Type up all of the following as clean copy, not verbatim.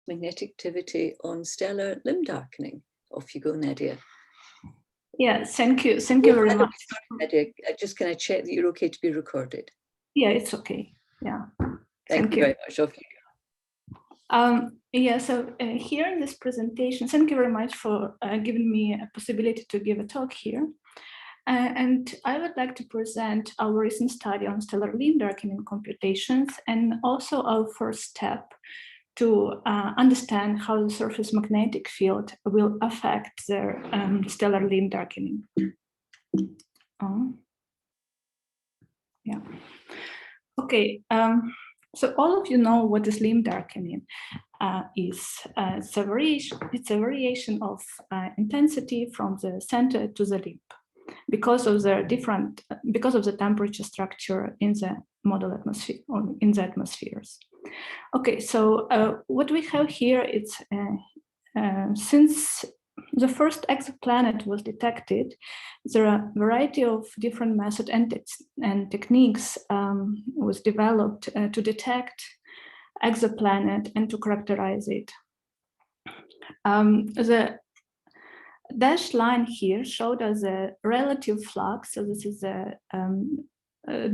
magnetic activity on stellar limb darkening. Off you go, Nadiia. Yeah, thank you very much. Nadiia, just can I check that you're okay to be recorded? Yeah, it's okay. Yeah. Thank you very much. Off you go. Yeah, so here in this presentation, thank you very much for giving me a possibility to give a talk here. And I would like to present our recent study on stellar limb darkening computations, and also our first step to understand how the surface magnetic field will affect the stellar limb darkening. Yeah. Okay. So all of you know what is limb darkening is. It's a variation of intensity from the center to the limb, because of the temperature structure in the model atmosphere, or in the atmospheres. Okay, so what we have here is since the first exoplanet was detected, there are a variety of different methods and techniques was developed to detect exoplanet and to characterize it. The dashed line here showed us a relative flux. So this is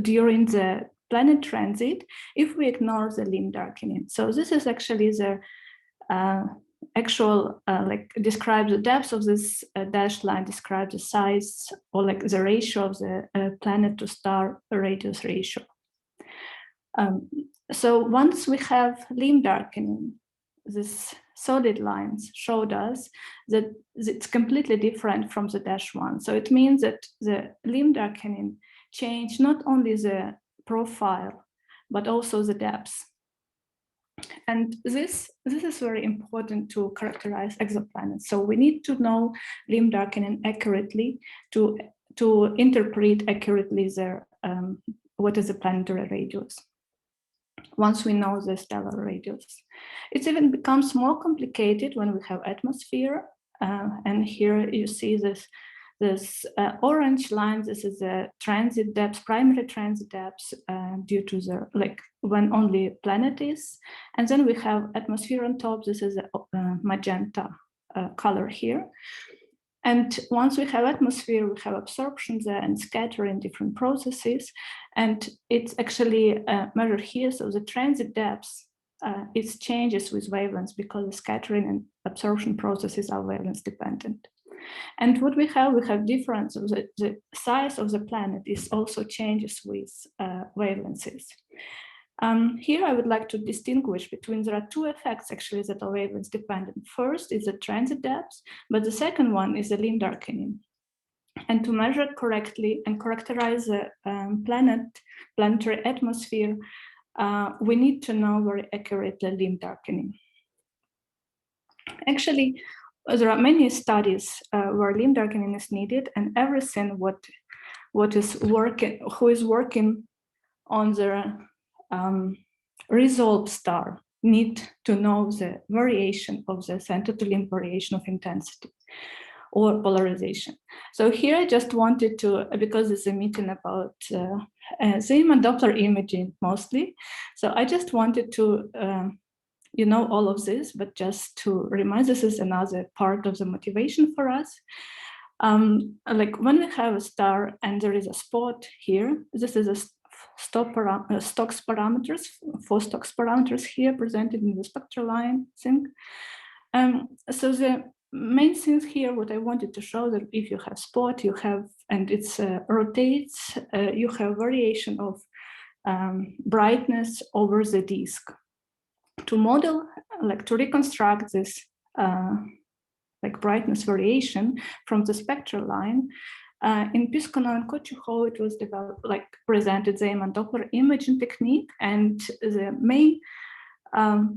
during the planet transit if we ignore the limb darkening. So this is actually the actual describes the depth of this dashed line, describes the size, or like the ratio of the planet to star radius ratio. So once we have limb darkening, this solid lines showed us that it's completely different from the dash one. So it means that the limb darkening changed not only the profile, but also the depth. And this is very important to characterize exoplanets. So we need to know limb darkening accurately to interpret accurately their what is the planetary radius. Once we know the stellar radius, it even becomes more complicated when we have atmosphere. And here you see this orange line. This is the transit depth, primary transit depth, due to the when only planet is. And then we have atmosphere on top. This is a magenta color here. And once we have atmosphere, we have absorption there and scattering different processes. And it's actually measured here. So the transit depth, it changes with wavelengths because the scattering and absorption processes are wavelength dependent. And what we have difference of the size of the planet is also changes with wavelengths. Here I would like to distinguish between, there are two effects actually that are wavelength dependent. First is the transit depth, but the second one is the limb darkening. And to measure correctly and characterize the planetary atmosphere, we need to know very accurately limb darkening. Actually, there are many studies where limb darkening is needed, and everything who is working on the resolved star need to know the variation of the center to limb variation of intensity or polarization. So here I just wanted to, because it's a meeting about Zeeman Doppler imaging mostly, so I just wanted to you know all of this, but just to remind, this is another part of the motivation for us. Like when we have a star and there is a spot here, this is a Stokes parameters, 4 Stokes parameters here presented in the spectral line thing. So the main things here, what I wanted to show, that if you have spot, you have, and it's rotates, you have variation of brightness over the disk. To model, like to reconstruct this like brightness variation from the spectral line, in Piskunov and Kochuhov, it was developed, like presented the Zeeman Doppler imaging technique, and the main,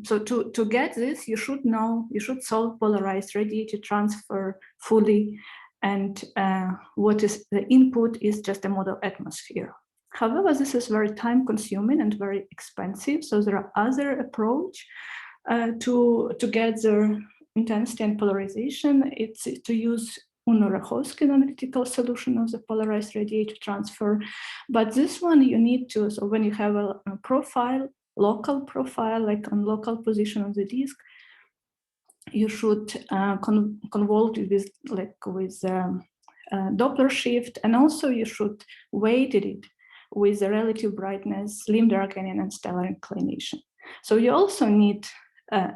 so to get this, you should solve polarized radiative transfer fully, and what is the input is just a model atmosphere. However, this is very time consuming and very expensive, so there are other approach to get the intensity and polarization. It's to use Uno-Rachowski analytical solution of the polarized radiative transfer. But this one you need to, so when you have a profile, local profile, like on local position of the disk, you should convolve it with Doppler shift, and also you should weight it with the relative brightness, limb darkening, and stellar inclination. So you also need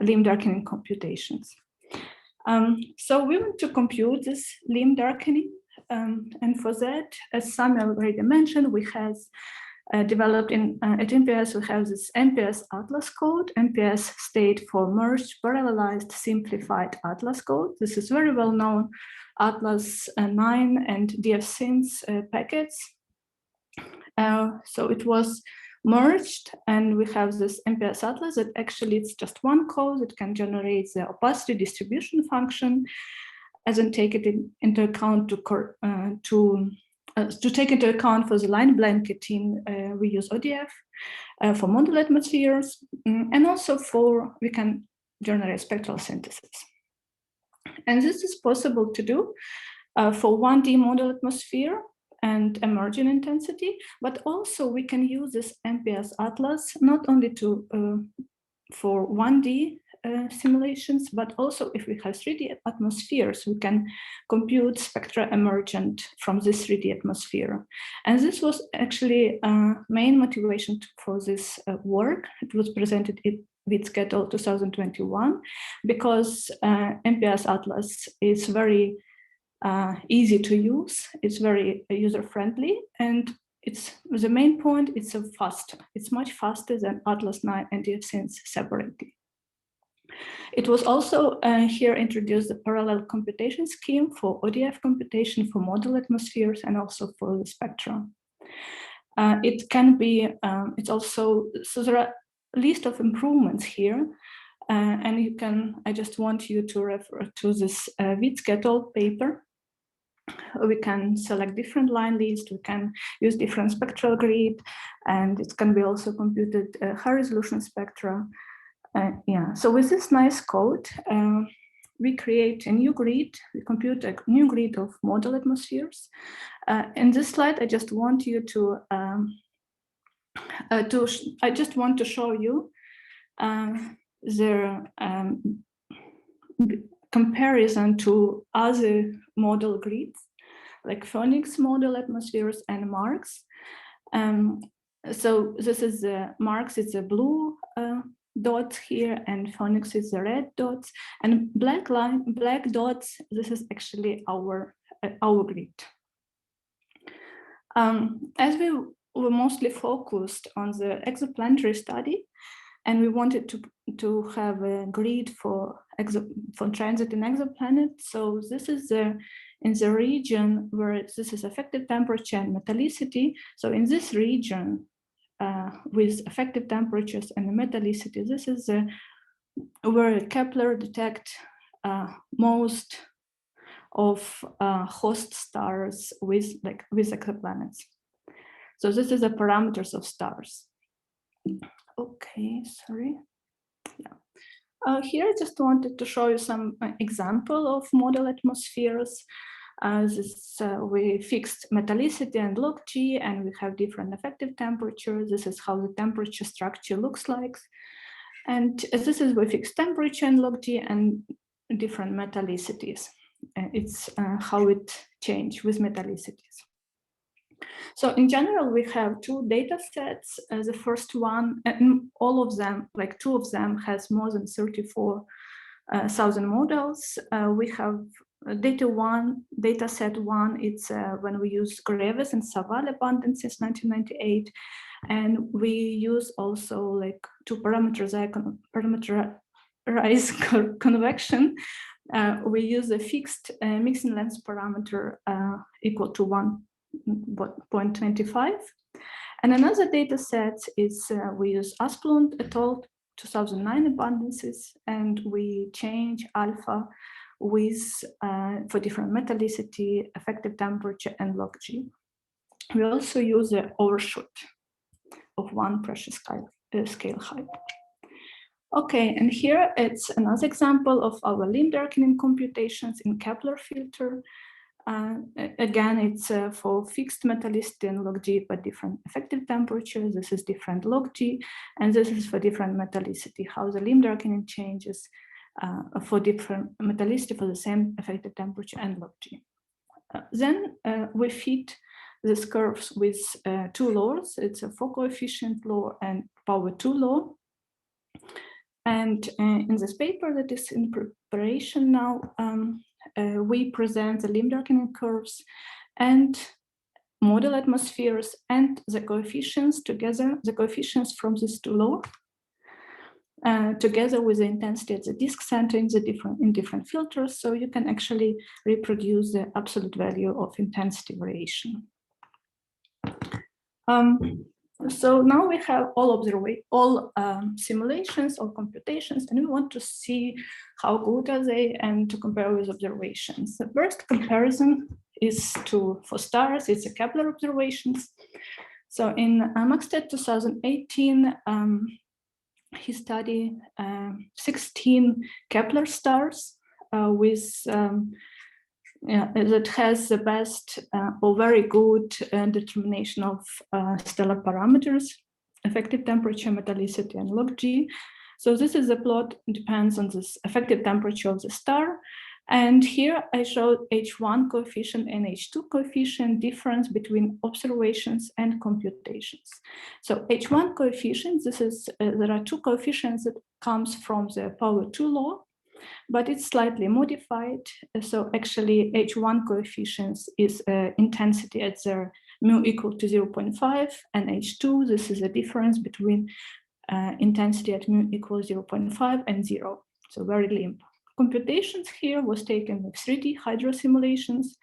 limb darkening computations. So we want to compute this limb darkening, and for that, as Samuel already mentioned, we have developed at MPS, we have this MPS-ATLAS code. MPS stands for Merged, Parallelized, Simplified ATLAS code. This is very well known ATLAS 9 and DFSynth packets. So it was merged, and we have this MPS-ATLAS that actually it's just one code that can generate the opacity distribution function, as in take it into account to take into account for the line blanketing, we use ODF for model atmospheres, and also we can generate spectral synthesis. And this is possible to do for 1D model atmosphere and emerging intensity, but also we can use this MPS-ATLAS not only for 1D simulations, but also if we have 3D atmospheres, we can compute spectra emergent from this 3D atmosphere. And this was actually main motivation for this work. It was presented in BCool 2021, because MPS-ATLAS is very easy to use, it's very user-friendly, and the main point, it's much faster than ATLAS 9 and DFSynth separately. It was also here introduced the parallel computation scheme for ODF computation for model atmospheres and also for the spectrum. It can be, it's also, so there are a list of improvements here, and you can, I just want you to refer to this BCool paper. We can select different line lists, we can use different spectral grid, and it can be also computed high resolution spectra. Yeah, so with this nice code, we create a new grid, we compute a new grid of model atmospheres. In this slide, I just want you to, I just want to show you the comparison to other model grids, like Phoenix model atmospheres and MARCS. So this is the MARCS, it's a blue dots here, and Phoenix is the red dots, and black dots, this is actually our grid. As we were mostly focused on the exoplanetary study, and we wanted to have a grid for transit in exoplanets. So this is in the region where this is effective temperature and metallicity. So in this region, with effective temperatures and metallicity, this is where Kepler detect most of host stars with exoplanets. So this is the parameters of stars. Okay, sorry. Yeah. Here I just wanted to show you some example of model atmospheres. We fixed metallicity and log G, and we have different effective temperatures. This is how the temperature structure looks like. And this is we fixed temperature and log G and different metallicities. It's how it changed with metallicities. So in general, we have two data sets. The first one, and all of them, like two of them, has more than 34,000 models. We have data set one, it's when we use Greves and Saval abundance since 1998. And we use also like to parameterize convection. We use a fixed mixing length parameter equal to 1.25. And another data set is we use Asplund et al. 2009 abundances, and we change alpha with for different metallicity, effective temperature, and log G. We also use the overshoot of one pressure scale height. Okay, and here it's another example of our limb darkening computations in Kepler filter. Again, it's for fixed metallicity and log G, but different effective temperatures. This is different log G, and this is for different metallicity, how the limb darkening changes. for different metallicity for the same effective temperature and log G. Then we fit these curves with two laws. It's a Fock coefficient law and power 2 law. And in this paper that is in preparation now, we present the limb darkening curves and model atmospheres and the coefficients together, the coefficients from these two laws, together with the intensity at the disk center in different filters, so you can actually reproduce the absolute value of intensity variation. So now we have all simulations or computations, and we want to see how good are they and to compare with observations. The first comparison is for stars. It's a Kepler observations. So in Maxted 2018, he studied 16 Kepler stars that has the best or very good determination of stellar parameters, effective temperature, metallicity, and log G. So this is a plot, depends on this effective temperature of the star. And here I showed H1 coefficient and H2 coefficient difference between observations and computations. So H1 coefficient, there are two coefficients that comes from the power 2 law, but it's slightly modified. So actually H1 coefficients is intensity at their mu equal to 0.5, and H2, this is a difference between intensity at mu equals 0.5 and 0, so very limp. Computations here was taken with 3D hydro simulations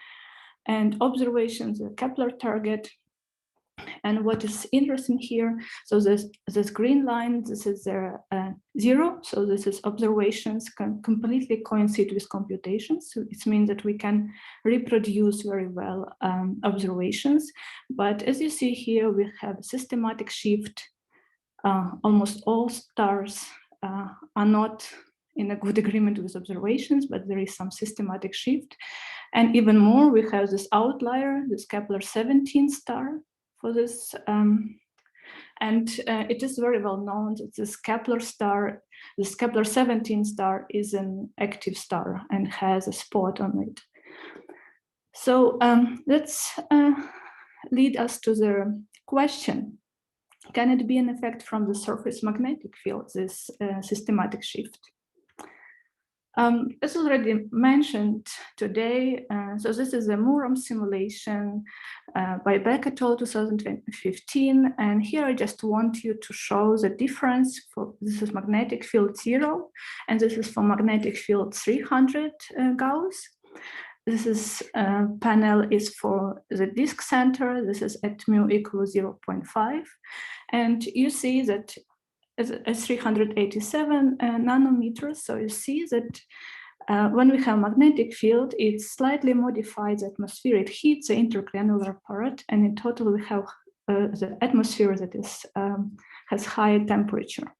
and observations, the Kepler target. And what is interesting here, so this green line, this is their 0, so this is observations can completely coincide with computations. So it means that we can reproduce very well observations. But as you see here, we have a systematic shift. Almost all stars are not in a good agreement with observations, but there is some systematic shift. And even more, we have this outlier, this Kepler 17 star for this. And it is very well known that this Kepler 17 star is an active star and has a spot on it. So let's lead us to the question. Can it be an effect from the surface magnetic field, this systematic shift? As already mentioned today, so this is a Murray simulation by Beck et al. 2015, and here I just want you to show the difference for this is magnetic field 0, and this is for magnetic field 300 Gauss. This is panel is for the disk center. This is at mu equals 0.5, and you see that as 387 nanometers. So you see that when we have magnetic field, it slightly modifies the atmosphere. It heats the intergranular part, and in total we have the atmosphere that is has high temperature.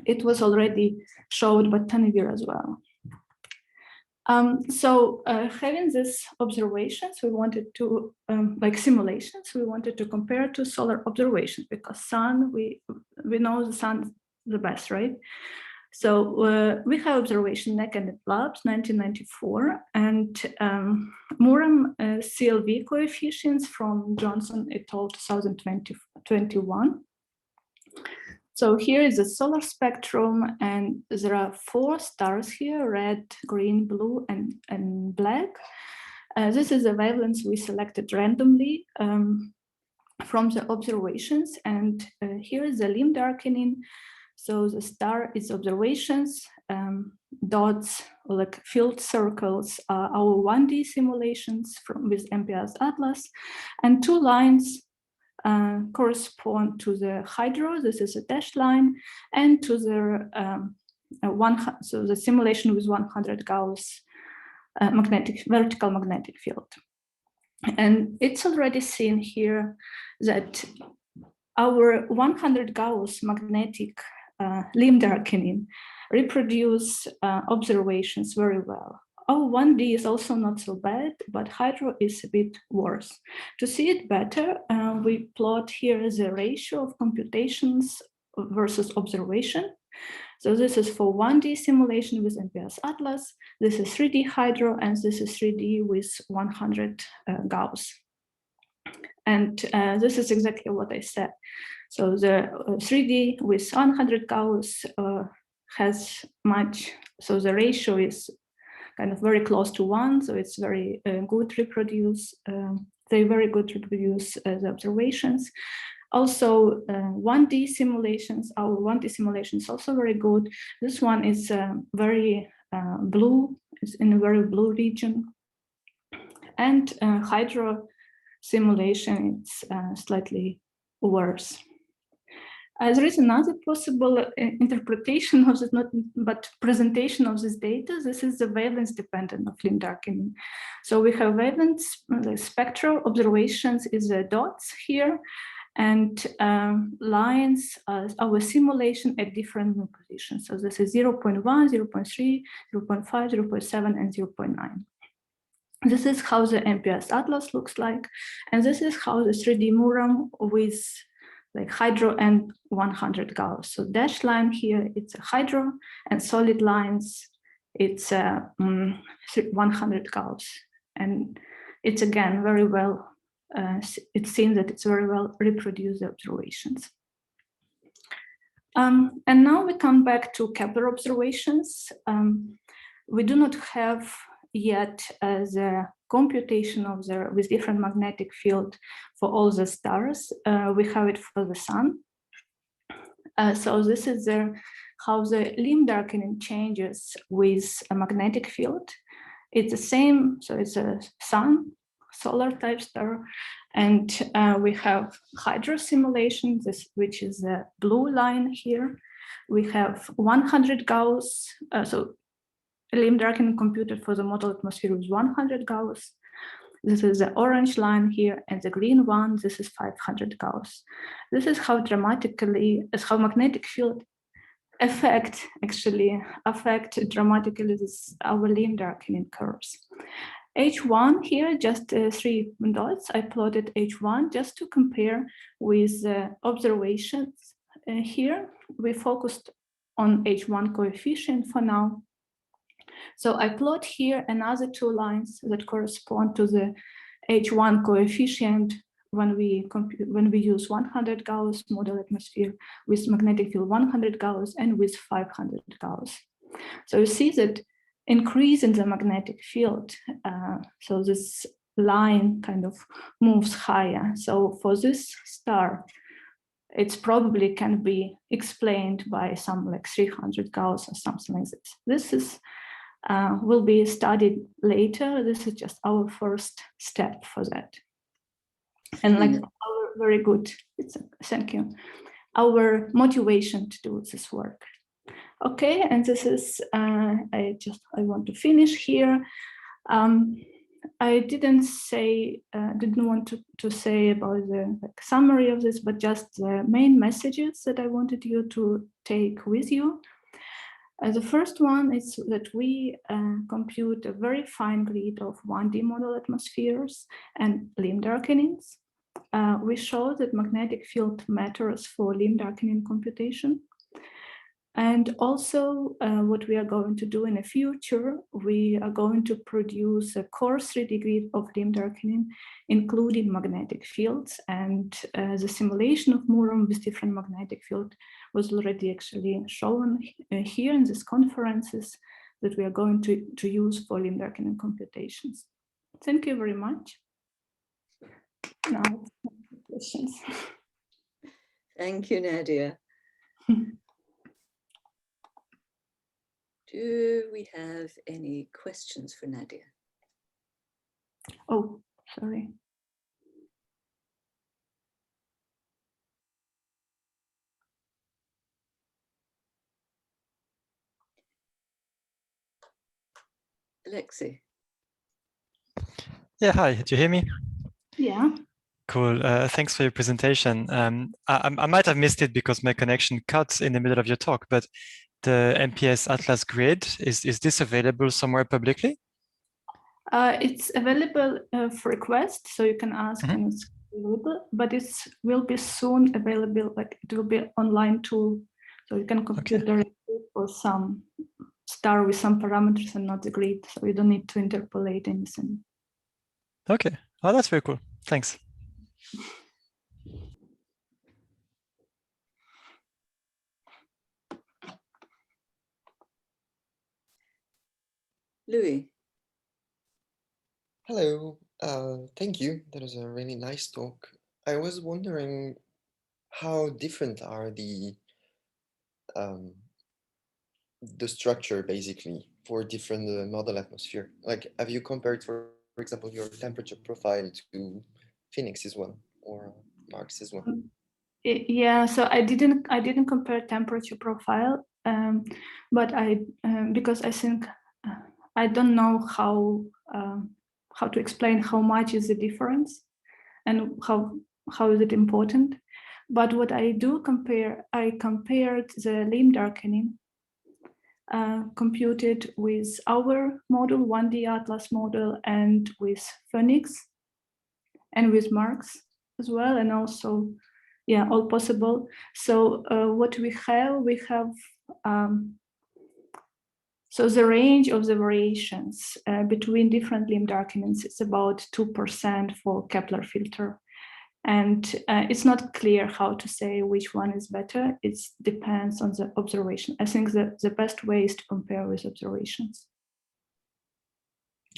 It was already showed by Tanvir as well. So having these observations, we wanted to, like simulations, we wanted to compare to solar observations, because sun, we know the sun the best, right? So we have observation Naked Labs 1994, and Murray CLV coefficients from Johnson et al. 2021. So here is a solar spectrum, and there are 4 stars here, red, green, blue, and black. This is a wavelength we selected randomly from the observations, and here is the limb darkening. So the star is observations, dots, like field circles, are our 1D simulations with MPS-ATLAS, and 2 lines correspond to the hydro. This is a dashed line, and to the so the simulation with 100 Gauss vertical magnetic field. And it's already seen here that our 100 Gauss magnetic limb darkening reproduce observations very well. Our 1D is also not so bad, but hydro is a bit worse. To see it better, we plot here the ratio of computations versus observation. So this is for 1D simulation with MPS-ATLAS. This is 3D hydro, and this is 3D with 100 Gauss. And this is exactly what I said. So the 3D with 100 Gauss has much, so the ratio is kind of very close to 1, so it's very good reproduce. They very good reproduce the observations. Also, 1D simulations, our 1D simulation is also very good. This one is very blue, it's in a very blue region. And hydro simulation, it's slightly worse. There is another possible interpretation of this, but presentation of this data. This is the wavelength dependent of limb darkening. So we have wavelengths, the spectral observations is the dots here, and lines our simulation at different positions. So this is 0.1, 0.3, 0.5, 0.7, and 0.9. This is how the MPS-ATLAS looks like, and this is how the 3D Muram with like hydro and 100 Gauss. So dashed line here, it's a hydro, and solid lines, it's 100 Gauss. And it's again very well, it seems that it's very well reproduced the observations. And now we come back to Kepler observations. We do not have yet the computation of the with different magnetic field for all the stars. We have it for the sun. So this is how the limb darkening changes with a magnetic field. It's the same, so it's a sun, solar type star, and we have hydro simulation, which is the blue line here. We have 100 Gauss, so limb darkening computed for the model atmosphere with 100 Gauss. This is the orange line here, and the green one, this is 500 Gauss. This is how dramatically, how magnetic field affect dramatically our limb darkening curves. H1 here, just 3 dots. I plotted H1 just to compare with observations. Here, we focused on H1 coefficient for now. So I plot here another 2 lines that correspond to the H1 coefficient when we use 100 Gauss model atmosphere with magnetic field 100 Gauss and with 500 Gauss. So you see that increase in the magnetic field. So this line kind of moves higher. So for this star, it's probably can be explained by some like 300 Gauss or something like this. This is will be studied later. This is just our first step for that. And like our very good, thank you, our motivation to do this work. Okay, and this is, I want to finish here. I didn't want to say about the summary of this, but just the main messages that I wanted you to take with you. The first one is that we compute a very fine grid of 1D model atmospheres and limb darkenings. We show that magnetic field matters for limb darkening computation. And also what we are going to do in the future, we are going to produce a coarse 3D grid of limb darkening, including magnetic fields. And the simulation of Muram with different magnetic field was already actually shown here in these conferences that we are going to use for limb darkening computations. Thank you very much. Now, questions. Thank you, Nadiia. Do we have any questions for Nadiia? Oh, sorry. Alexei. Yeah, hi, do you hear me? Yeah. Cool, thanks for your presentation. I might have missed it because my connection cut in the middle of your talk, but the MPS-ATLAS grid, is this available somewhere publicly? It's available for request, so you can ask and it's available, but it will be soon available, like it will be online tool, So you can compute the rate for some star with some parameters and not the grid. So you don't need to interpolate anything. Okay. Oh, that's very cool. Thanks. Louis. Hello, thank you. That was a really nice talk. I was wondering how different are the structure basically for different model atmosphere. Like, have you compared, for example, your temperature profile to Phoenix's one or Marx's one? Yeah, so I didn't compare temperature profile, but because I think I don't know how to explain how much is the difference and how is it important. But what I do compare, I compared the limb darkening computed with our model, 1D Atlas model, and with Phoenix and with Marx as well, and also, yeah, all possible. So what we have, so the range of the variations between different limb darkenings is about 2% for Kepler filter. And it's not clear how to say which one is better. It depends on the observation. I think that the best way is to compare with observations.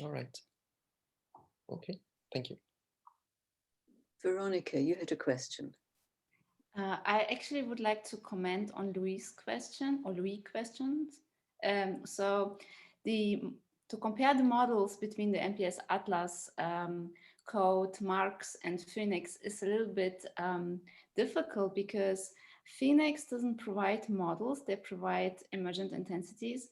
All right. Okay, thank you. Veronica, you had a question. I actually would like to comment on Louis' question or Louis' questions. So to compare the models between the MPS-ATLAS code, Marx and Phoenix is a little bit difficult because Phoenix doesn't provide models, they provide emergent intensities,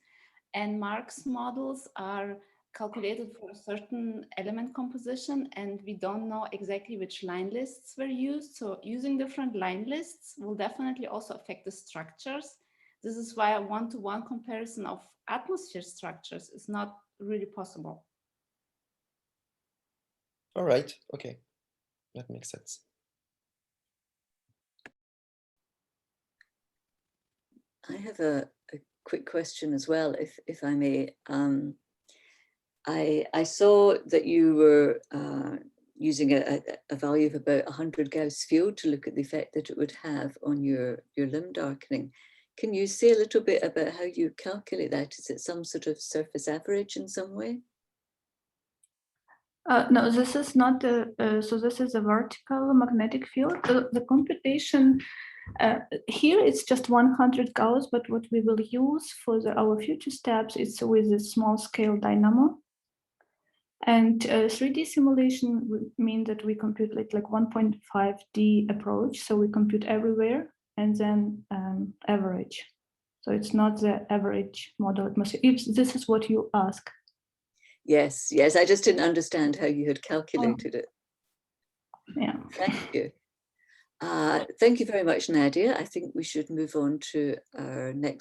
and Marx models are calculated for a certain element composition, and we don't know exactly which line lists were used. So using different line lists will definitely also affect the structures. This is why a one-to-one comparison of atmosphere structures is not really possible. All right, okay, that makes sense. I have a quick question as well, if I may. I saw that you were using a value of about 100 Gauss field to look at the effect that it would have on your limb darkening. Can you say a little bit about how you calculate that? Is it some sort of surface average in some way? No, this is not so this is a vertical magnetic field. The computation here it's just 100 Gauss, but what we will use for our future steps is with a small scale dynamo. And 3D simulation would mean that we compute like 1.5D approach. So we compute everywhere and then average. So it's not the average model atmosphere, if this is what you ask. Yes, I just didn't understand how you had calculated it. Yeah. Thank you. Thank you very much, Nadiia. I think we should move on to our next